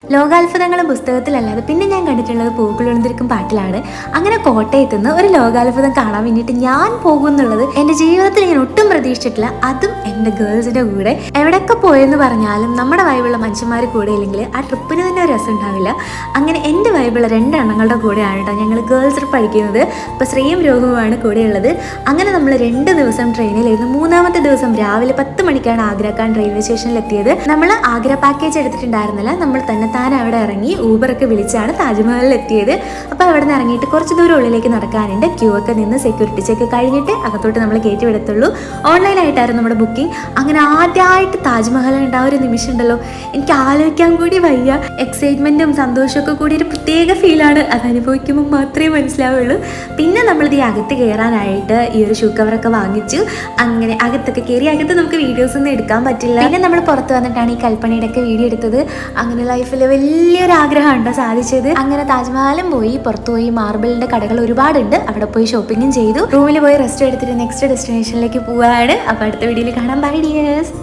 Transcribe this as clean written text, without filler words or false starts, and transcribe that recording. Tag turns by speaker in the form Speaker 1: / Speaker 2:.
Speaker 1: ലോകാത്ഭുതങ്ങളും പുസ്തകത്തിലല്ലാതെ പിന്നെ ഞാൻ കണ്ടിട്ടുള്ളത് പൂക്കളുണർന്നിരിക്കും പാട്ടിലാണ്. അങ്ങനെ കോട്ടയത്ത് നിന്ന് ഒരു ലോകാത്ഭുതം കാണാൻ വേണ്ടിയിട്ട് ഞാൻ പോകുന്നുള്ളത് എൻ്റെ ജീവിതത്തിൽ ഞാൻ ഒട്ടും പ്രതീക്ഷിച്ചിട്ടില്ല. അതും എൻ്റെ ഗേൾസിൻ്റെ കൂടെ. എവിടെയൊക്കെ പോയെന്ന് പറഞ്ഞാലും നമ്മുടെ വൈബുള്ള മനുഷ്യന്മാർ കൂടെ ഇല്ലെങ്കിൽ ആ ട്രിപ്പിന് തന്നെ ഒരു രസം ഉണ്ടാവില്ല. അങ്ങനെ എൻ്റെ വൈബുള്ള രണ്ടെണ്ണങ്ങളുടെ കൂടെയാണ് കേട്ടോ ഞങ്ങൾ ഗേൾസ് ട്രിപ്പ് പഠിക്കുന്നത്. ഇപ്പോൾ ശ്രീയും രോഗവുമാണ് കൂടെയുള്ളത്. അങ്ങനെ നമ്മൾ 2 ദിവസം ട്രെയിനിലായിരുന്നു. 3ാമത്തെ ദിവസം രാവിലെ 10 മണിക്കാണ് ആഗ്രാക്കാൻ റെയിൽവേ സ്റ്റേഷനിൽ എത്തിയത്. നമ്മൾ ആഗ്ര പാക്കേജ് എടുത്തിട്ടുണ്ടായിരുന്നില്ല. നമ്മൾ തന്നെ താൻ അവിടെ ഇറങ്ങി ഊബറൊക്കെ വിളിച്ചാണ് താജ്മഹലിൽ എത്തിയത്. അപ്പോൾ അവിടെ നിന്ന് ഇറങ്ങിയിട്ട് കുറച്ച് ദൂരം ഉള്ളിലേക്ക് നടക്കാനുണ്ട്. ക്യൂ ഒക്കെ നിന്ന് സെക്യൂരിറ്റി ചെക്ക് കഴിഞ്ഞിട്ട് അകത്തോട്ട് നമ്മൾ കയറ്റി വിടത്തുള്ളൂ. ഓൺലൈനായിട്ടായിരുന്നു നമ്മുടെ ബുക്കിംഗ്. അങ്ങനെ ആദ്യമായിട്ട് താജ്മഹൽ ഉണ്ടായ ഒരു നിമിഷം ഉണ്ടല്ലോ, എനിക്ക് ആലോചിക്കാൻ കൂടി വയ്യ. എക്സൈറ്റ്മെൻറ്റും സന്തോഷമൊക്കെ കൂടി ഒരു പ്രത്യേക ഫീലാണ്. അത് അനുഭവിക്കുമ്പോൾ മാത്രമേ മനസ്സിലാവുള്ളൂ. പിന്നെ നമ്മളിത് അകത്ത് കയറാനായിട്ട് ഈ ഒരു ഷൂ കവറൊക്കെ വാങ്ങിച്ചു. അങ്ങനെ അകത്തൊക്കെ കയറി. അകത്ത് നമുക്ക് വീഡിയോസ് ഒന്നും എടുക്കാൻ പറ്റില്ല. പിന്നെ നമ്മൾ പുറത്ത് വന്നിട്ടാണ് ഈ കൽപ്പനയുടെ ഒക്കെ വീഡിയോ എടുത്തത്. അങ്ങനെ ലൈഫിൽ വലിയൊരു ആഗ്രഹമുണ്ടോ സാധിച്ചത്. അങ്ങനെ താജ്മഹലും പോയി, പുറത്തു പോയി. മാർബിളിന്റെ കടകൾ ഒരുപാടുണ്ട്, അവിടെ പോയി ഷോപ്പിങ്ങും ചെയ്തു. റൂമിൽ പോയി റെസ്റ്റ് എടുത്തിട്ട് നെക്സ്റ്റ് ഡെസ്റ്റിനേഷനിലേക്ക് പോവാണ്. അപ്പോൾ അടുത്ത വീഡിയോയിൽ കാണാം. Bye dears.